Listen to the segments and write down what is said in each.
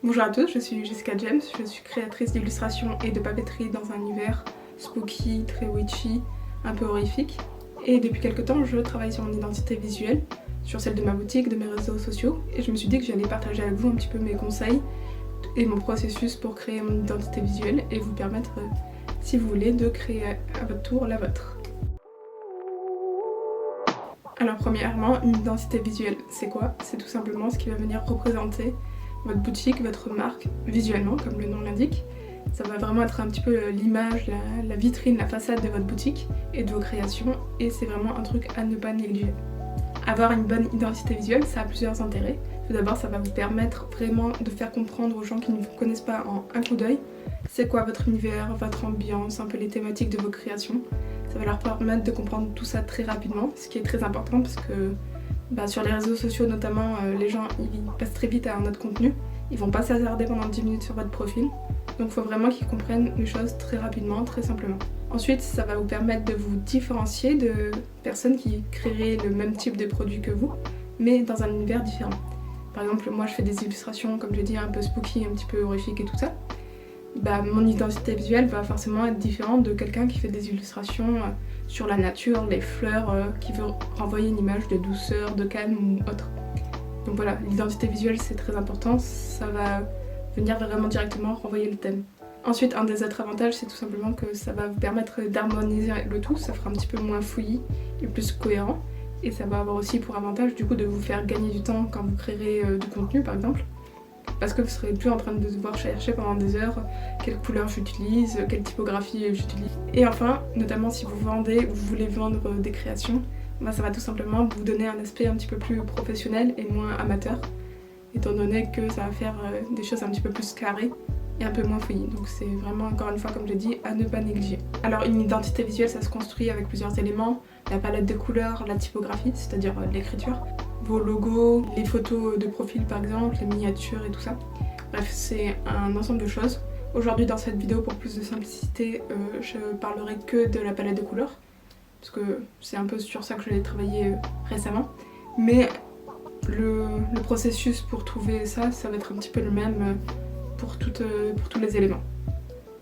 Bonjour à tous, je suis Jessica James, je suis créatrice d'illustration et de papeterie dans un univers spooky, très witchy, un peu horrifique. Et depuis quelques temps, je travaille sur mon identité visuelle, sur celle de ma boutique, de mes réseaux sociaux, et je me suis dit que j'allais partager avec vous un petit peu mes conseils et mon processus pour créer mon identité visuelle et vous permettre, si vous voulez, de créer à votre tour la vôtre. Alors premièrement, une identité visuelle, c'est quoi? C'est tout simplement ce qui va venir représenter votre boutique, votre marque, visuellement, comme le nom l'indique. Ça va vraiment être un petit peu l'image, la vitrine, la façade de votre boutique et de vos créations, et c'est vraiment un truc à ne pas négliger. Avoir une bonne identité visuelle, ça a plusieurs intérêts. Tout d'abord, ça va vous permettre vraiment de faire comprendre aux gens qui ne vous connaissent pas en un coup d'œil c'est quoi votre univers, votre ambiance, un peu les thématiques de vos créations. Ça va leur permettre de comprendre tout ça très rapidement, ce qui est très important parce que sur les réseaux sociaux notamment, les gens ils passent très vite à un autre contenu. Ils vont pas s'attarder pendant 10 minutes sur votre profil. Donc il faut vraiment qu'ils comprennent les choses très rapidement, très simplement. Ensuite, ça va vous permettre de vous différencier de personnes qui créeraient le même type de produit que vous, mais dans un univers différent. Par exemple, moi je fais des illustrations, comme je dis, un peu spooky, un petit peu horrifique et tout ça. Mon identité visuelle va forcément être différente de quelqu'un qui fait des illustrations sur la nature, les fleurs, qui veut renvoyer une image de douceur, de calme ou autre. Donc voilà, l'identité visuelle c'est très important, ça va venir vraiment directement renvoyer le thème. Ensuite, un des autres avantages, c'est tout simplement que ça va vous permettre d'harmoniser le tout, ça fera un petit peu moins fouillis et plus cohérent. Et ça va avoir aussi pour avantage du coup de vous faire gagner du temps quand vous créerez du contenu par exemple. Parce que vous serez plus en train de devoir chercher pendant des heures quelle couleur j'utilise, quelle typographie j'utilise. Et enfin, notamment si vous vendez ou vous voulez vendre des créations, ça va tout simplement vous donner un aspect un petit peu plus professionnel et moins amateur, étant donné que ça va faire des choses un petit peu plus carrées et un peu moins fouillis. Donc c'est vraiment, encore une fois, comme je dis, à ne pas négliger. Alors une identité visuelle, ça se construit avec plusieurs éléments. La palette de couleurs, la typographie, c'est-à-dire l'écriture, vos logos, les photos de profil par exemple, les miniatures et tout ça. Bref, c'est un ensemble de choses. Aujourd'hui dans cette vidéo, pour plus de simplicité, je parlerai que de la palette de couleurs, parce que c'est un peu sur ça que je l'ai travaillé récemment. Mais le processus pour trouver ça, ça va être un petit peu le même pour tous les éléments.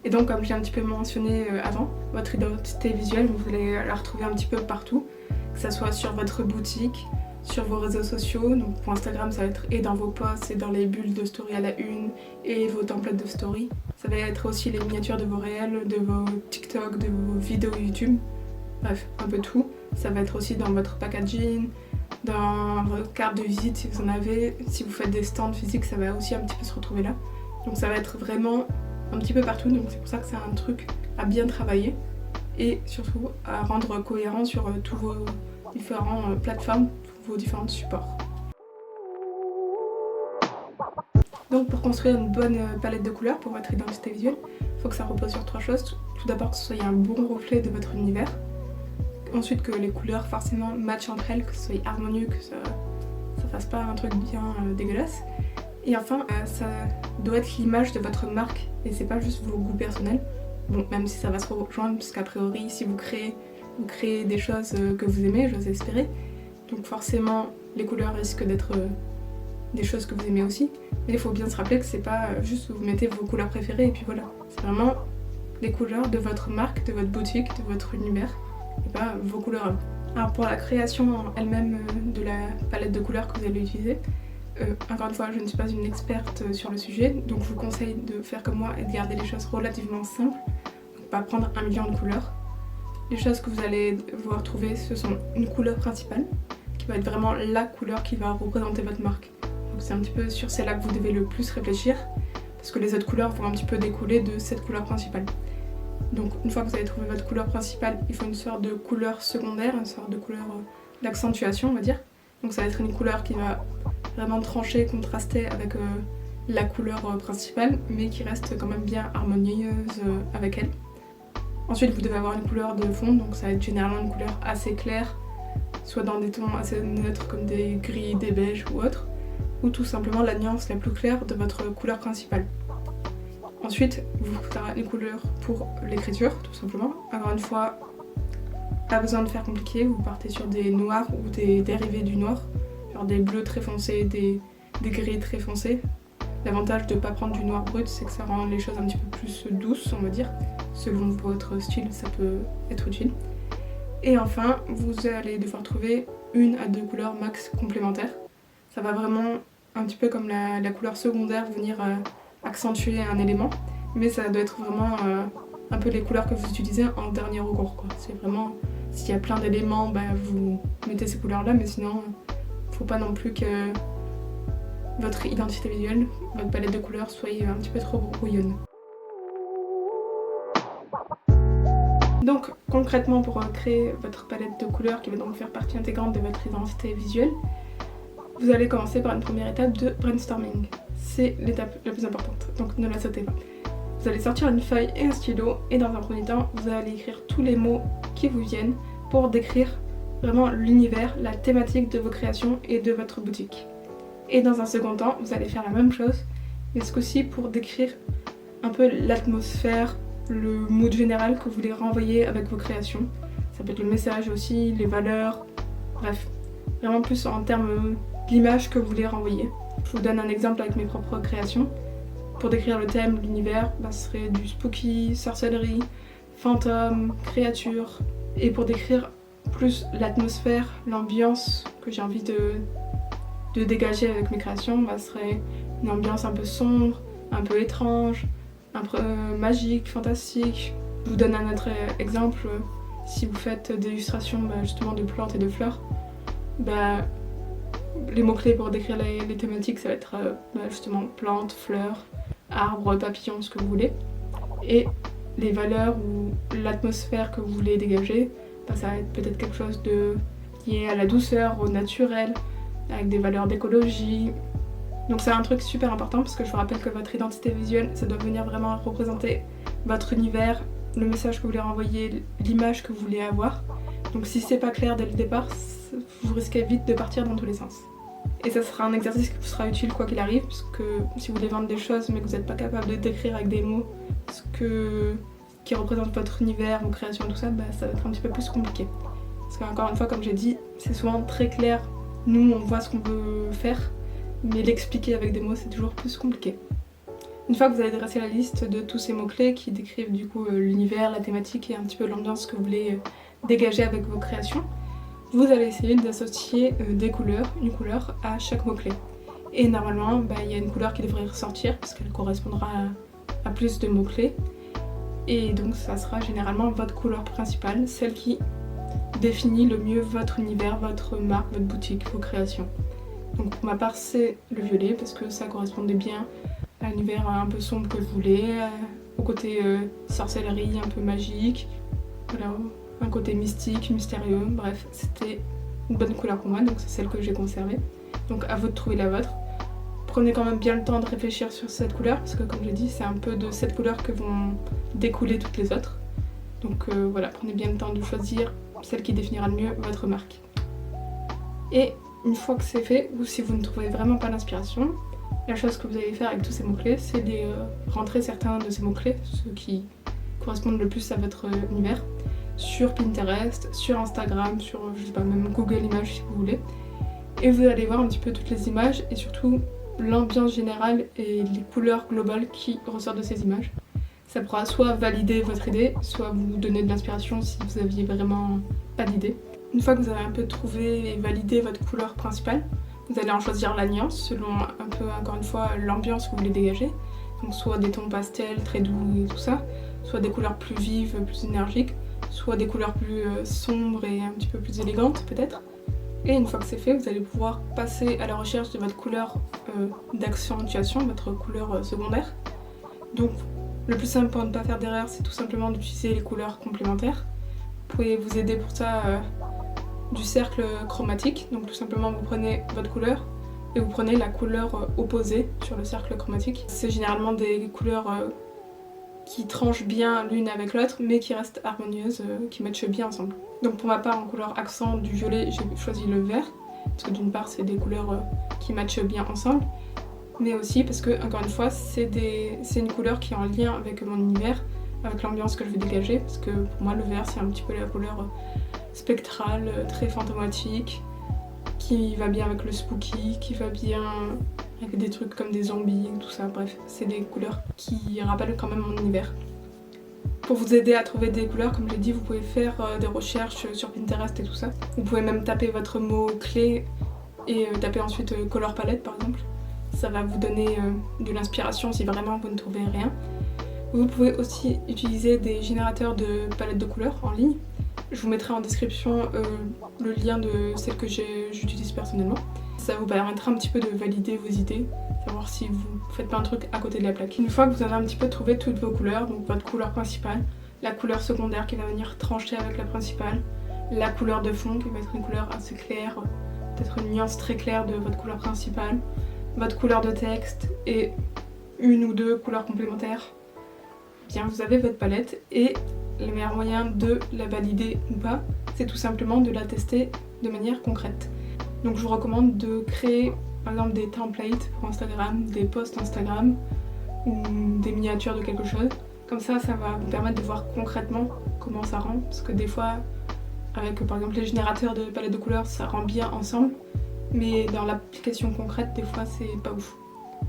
Et donc comme j'ai un petit peu mentionné avant, votre identité visuelle, vous allez la retrouver un petit peu partout, que ça soit sur votre boutique, sur vos réseaux sociaux. Donc pour Instagram, ça va être et dans vos posts et dans les bulles de story à la une et vos templates de story. Ça va être aussi les miniatures de vos réels, de vos TikTok, de vos vidéos YouTube. Bref, un peu tout. Ça va être aussi dans votre packaging, dans votre carte de visite si vous en avez. Si vous faites des stands physiques, ça va aussi un petit peu se retrouver là. Donc ça va être vraiment un petit peu partout, donc c'est pour ça que c'est un truc à bien travailler et surtout à rendre cohérent sur tous vos différentes plateformes, tous vos différents supports. Donc pour construire une bonne palette de couleurs pour votre identité visuelle, il faut que ça repose sur 3 choses. Tout d'abord que ce soit un bon reflet de votre univers. Ensuite que les couleurs forcément matchent entre elles, que ce soit harmonieux, que ça fasse pas un truc bien dégueulasse. Et enfin, ça doit être l'image de votre marque et c'est pas juste vos goûts personnels. Bon, même si ça va se rejoindre, parce qu'a priori, si vous créez des choses que vous aimez, j'ose espérer. Donc forcément, les couleurs risquent d'être des choses que vous aimez aussi. Mais il faut bien se rappeler que c'est pas juste vous mettez vos couleurs préférées et puis voilà. C'est vraiment les couleurs de votre marque, de votre boutique, de votre univers, et pas vos couleurs. Alors pour la création elle-même de la palette de couleurs que vous allez utiliser, encore une fois, je ne suis pas une experte sur le sujet, donc je vous conseille de faire comme moi et de garder les choses relativement simples, donc pas prendre 1 million de couleurs. Les choses que vous allez devoir trouver, ce sont une couleur principale, qui va être vraiment la couleur qui va représenter votre marque. Donc c'est un petit peu sur celle-là que vous devez le plus réfléchir, parce que les autres couleurs vont un petit peu découler de cette couleur principale. Donc une fois que vous avez trouvé votre couleur principale, il faut une sorte de couleur secondaire, une sorte de couleur d'accentuation on va dire. Donc ça va être une couleur qui va vraiment trancher, contraster avec la couleur principale, mais qui reste quand même bien harmonieuse avec elle. Ensuite vous devez avoir une couleur de fond, donc ça va être généralement une couleur assez claire, soit dans des tons assez neutres comme des gris, des beiges ou autres, ou tout simplement la nuance la plus claire de votre couleur principale. Ensuite, vous faudra une couleur pour l'écriture, tout simplement. Encore une fois, pas besoin de faire compliqué, vous partez sur des noirs ou des dérivés du noir, genre des bleus très foncés, des gris très foncés. L'avantage de ne pas prendre du noir brut, c'est que ça rend les choses un petit peu plus douces, on va dire. Selon votre style, ça peut être utile. Et enfin, vous allez devoir trouver 1 à 2 couleurs max complémentaires. Ça va vraiment, un petit peu comme la couleur secondaire, venir accentuer un élément. Mais ça doit être vraiment un peu les couleurs que vous utilisez en dernier recours, quoi. C'est vraiment, s'il y a plein d'éléments, bah, vous mettez ces couleurs-là, mais sinon, faut pas non plus que votre identité visuelle, votre palette de couleurs soit un petit peu trop brouillonne. Donc concrètement, pour créer votre palette de couleurs qui va donc faire partie intégrante de votre identité visuelle, vous allez commencer par une première étape de brainstorming. C'est l'étape la plus importante, donc ne la sautez pas. Vous allez sortir une feuille et un stylo et dans un premier temps, vous allez écrire tous les mots qui vous viennent pour décrire vraiment l'univers, la thématique de vos créations et de votre boutique. Et dans un second temps, vous allez faire la même chose, mais ce coup-ci pour décrire un peu l'atmosphère, le mood général que vous voulez renvoyer avec vos créations. Ça peut être le message aussi, les valeurs, bref, vraiment plus en termes d'image que vous voulez renvoyer. Je vous donne un exemple avec mes propres créations. Pour décrire le thème, l'univers, ce serait du spooky, sorcellerie, fantômes, créatures. Et pour décrire plus l'atmosphère, l'ambiance que j'ai envie de dégager avec mes créations, ce serait une ambiance un peu sombre, un peu étrange, un peu magique, fantastique. Je vous donne un autre exemple. Si vous faites des illustrations justement de plantes et de fleurs, les mots-clés pour décrire les thématiques, ça va être justement plantes, fleurs, arbres, papillons, ce que vous voulez. Et les valeurs ou l'atmosphère que vous voulez dégager, ça va être peut-être quelque chose lié à la douceur, au naturel, avec des valeurs d'écologie. Donc c'est un truc super important parce que je vous rappelle que votre identité visuelle, ça doit venir vraiment représenter votre univers, le message que vous voulez renvoyer, l'image que vous voulez avoir. Donc si c'est pas clair dès le départ, vous risquez vite de partir dans tous les sens. Et ça sera un exercice qui vous sera utile quoi qu'il arrive, parce que si vous voulez vendre des choses mais que vous n'êtes pas capable de décrire avec des mots qui représente votre univers, vos créations, tout ça, ça va être un petit peu plus compliqué. Parce qu'encore une fois, comme j'ai dit, c'est souvent très clair. Nous, on voit ce qu'on veut faire, mais l'expliquer avec des mots, c'est toujours plus compliqué. Une fois que vous avez dressé la liste de tous ces mots-clés qui décrivent du coup l'univers, la thématique et un petit peu l'ambiance que vous voulez dégager avec vos créations, vous allez essayer d'associer une couleur à chaque mot-clé. Et normalement, il y a une couleur qui devrait ressortir parce qu'elle correspondra à plus de mots-clés. Et donc ça sera généralement votre couleur principale, celle qui définit le mieux votre univers, votre marque, votre boutique, vos créations. Donc pour ma part, c'est le violet parce que ça correspondait bien à l'univers un peu sombre que je voulais, au côté sorcellerie un peu magique, voilà, un côté mystique, mystérieux, bref, c'était une bonne couleur pour moi, donc c'est celle que j'ai conservée. Donc à vous de trouver la vôtre. Prenez quand même bien le temps de réfléchir sur cette couleur, parce que comme j'ai dit, c'est un peu de cette couleur que vont découler toutes les autres. Donc voilà, prenez bien le temps de choisir celle qui définira le mieux votre marque. Et une fois que c'est fait, ou si vous ne trouvez vraiment pas l'inspiration, la chose que vous allez faire avec tous ces mots-clés, c'est de rentrer certains de ces mots-clés, ceux qui correspondent le plus à votre univers, sur Pinterest, sur Instagram, sur je sais pas, même Google Images si vous voulez. Et vous allez voir un petit peu toutes les images et surtout l'ambiance générale et les couleurs globales qui ressortent de ces images. Ça pourra soit valider votre idée, soit vous donner de l'inspiration si vous aviez vraiment pas d'idée. Une fois que vous avez un peu trouvé et validé votre couleur principale, vous allez en choisir la nuance selon un peu, encore une fois, l'ambiance que vous voulez dégager. Donc soit des tons pastels, très doux et tout ça, soit des couleurs plus vives, plus énergiques, soit des couleurs plus sombres et un petit peu plus élégantes peut-être. Et une fois que c'est fait, vous allez pouvoir passer à la recherche de votre couleur d'accentuation, votre couleur secondaire. Donc le plus simple pour ne pas faire d'erreur, c'est tout simplement d'utiliser les couleurs complémentaires. Vous pouvez vous aider pour ça du cercle chromatique. Donc tout simplement vous prenez votre couleur et vous prenez la couleur opposée sur le cercle chromatique. C'est généralement des couleurs qui tranchent bien l'une avec l'autre mais qui restent harmonieuses, qui matchent bien ensemble. Donc pour ma part, en couleur accent du violet, j'ai choisi le vert parce que d'une part c'est des couleurs qui matchent bien ensemble, mais aussi parce que, encore une fois, c'est une couleur qui est en lien avec mon univers, avec l'ambiance que je veux dégager, parce que pour moi le vert c'est un petit peu la couleur spectrale, très fantomatique, qui va bien avec le spooky, qui va bien avec des trucs comme des zombies et tout ça. Bref, c'est des couleurs qui rappellent quand même mon univers. Pour vous aider à trouver des couleurs, comme j'ai dit, vous pouvez faire des recherches sur Pinterest et tout ça. Vous pouvez même taper votre mot-clé et taper ensuite color palette par exemple. Ça va vous donner de l'inspiration si vraiment vous ne trouvez rien. Vous pouvez aussi utiliser des générateurs de palettes de couleurs en ligne. Je vous mettrai en description le lien de celle que j'utilise personnellement. Ça vous permettra un petit peu de valider vos idées, savoir si vous faites pas un truc à côté de la plaque. Une fois que vous avez un petit peu trouvé toutes vos couleurs, donc votre couleur principale, la couleur secondaire qui va venir trancher avec la principale, la couleur de fond qui va être une couleur assez claire, peut-être une nuance très claire de votre couleur principale, votre couleur de texte et une ou deux couleurs complémentaires, bien vous avez votre palette et le meilleur moyen de la valider ou pas, c'est tout simplement de la tester de manière concrète. Donc je vous recommande de créer par exemple des templates pour Instagram, des posts Instagram ou des miniatures de quelque chose. Comme ça va vous permettre de voir concrètement comment ça rend, parce que des fois avec par exemple les générateurs de palettes de couleurs ça rend bien ensemble, mais dans l'application concrète des fois c'est pas ouf.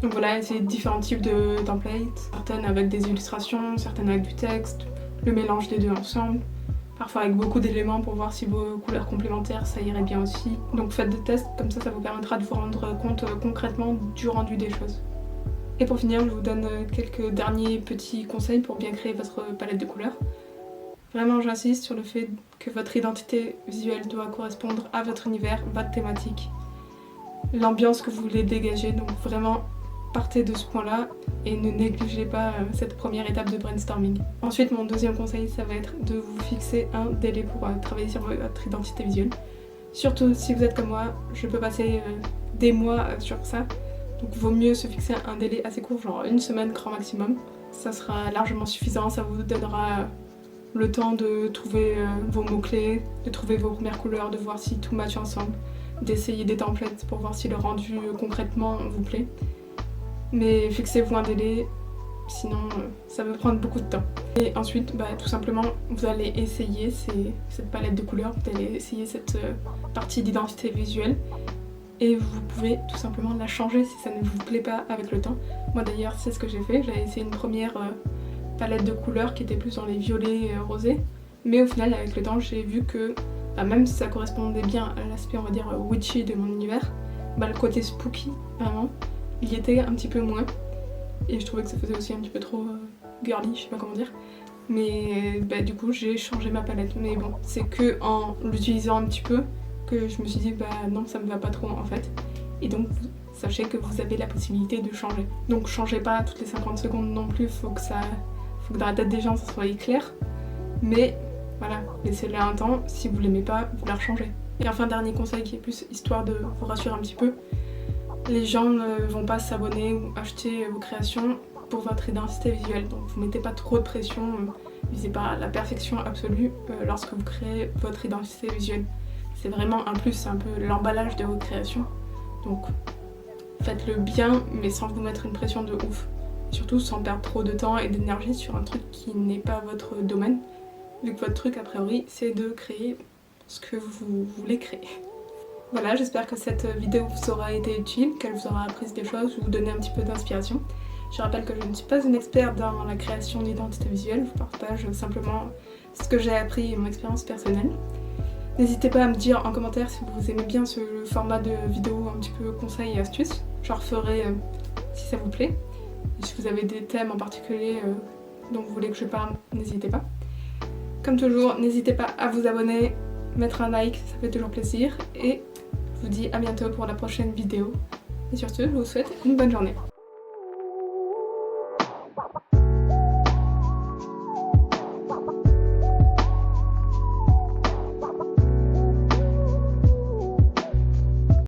Donc voilà, c'est différents types de templates, certaines avec des illustrations, certaines avec du texte, le mélange des deux ensemble, parfois avec beaucoup d'éléments pour voir si vos couleurs complémentaires ça irait bien aussi. Donc faites des tests, comme ça vous permettra de vous rendre compte concrètement du rendu des choses. Et pour finir, je vous donne quelques derniers petits conseils pour bien créer votre palette de couleurs. Vraiment j'insiste sur le fait que votre identité visuelle doit correspondre à votre univers, votre thématique, l'ambiance que vous voulez dégager, donc vraiment partez de ce point-là et ne négligez pas cette première étape de brainstorming. Ensuite, mon deuxième conseil, ça va être de vous fixer un délai pour travailler sur votre identité visuelle. Surtout si vous êtes comme moi, je peux passer des mois sur ça, donc vaut mieux se fixer un délai assez court, genre une semaine grand maximum. Ça sera largement suffisant, ça vous donnera le temps de trouver vos mots-clés, de trouver vos premières couleurs, de voir si tout match ensemble, d'essayer des templates pour voir si le rendu concrètement vous plaît. Mais fixez-vous un délai, sinon ça va prendre beaucoup de temps. Et ensuite, tout simplement, vous allez essayer cette palette de couleurs, vous allez essayer cette partie d'identité visuelle et vous pouvez tout simplement la changer si ça ne vous plaît pas avec le temps. Moi d'ailleurs, c'est ce que j'ai fait, j'avais essayé une première palette de couleurs qui était plus dans les violets rosés, mais au final, avec le temps, j'ai vu que même si ça correspondait bien à l'aspect, on va dire, witchy de mon univers, le côté spooky, vraiment, il y était un petit peu moins et je trouvais que ça faisait aussi un petit peu trop girly, je sais pas comment dire, mais du coup j'ai changé ma palette. Mais bon, c'est que en l'utilisant un petit peu que je me suis dit non, ça me va pas trop en fait, et donc sachez que vous avez la possibilité de changer. Donc changez pas toutes les 50 secondes non plus, faut que dans la tête des gens ça soit clair, mais voilà, laissez-le un temps, si vous l'aimez pas, vous la rechangez. Et enfin, dernier conseil qui est plus histoire de vous rassurer un petit peu, les gens ne vont pas s'abonner ou acheter vos créations pour votre identité visuelle, donc vous mettez pas trop de pression, visez pas la perfection absolue lorsque vous créez votre identité visuelle. C'est vraiment un plus, c'est un peu l'emballage de vos créations, donc faites-le bien mais sans vous mettre une pression de ouf. Et surtout sans perdre trop de temps et d'énergie sur un truc qui n'est pas votre domaine, vu que votre truc a priori c'est de créer ce que vous voulez créer. Voilà, j'espère que cette vidéo vous aura été utile, qu'elle vous aura appris des choses ou vous donner un petit peu d'inspiration. Je rappelle que je ne suis pas une experte dans la création d'identité visuelle, je vous partage simplement ce que j'ai appris et mon expérience personnelle. N'hésitez pas à me dire en commentaire si vous aimez bien ce format de vidéo un petit peu conseils et astuces. J'en referai si ça vous plaît. Et si vous avez des thèmes en particulier dont vous voulez que je parle, n'hésitez pas. Comme toujours, n'hésitez pas à vous abonner, mettre un like, ça fait toujours plaisir. Et je vous dis à bientôt pour la prochaine vidéo. Et sur ce, je vous souhaite une bonne journée.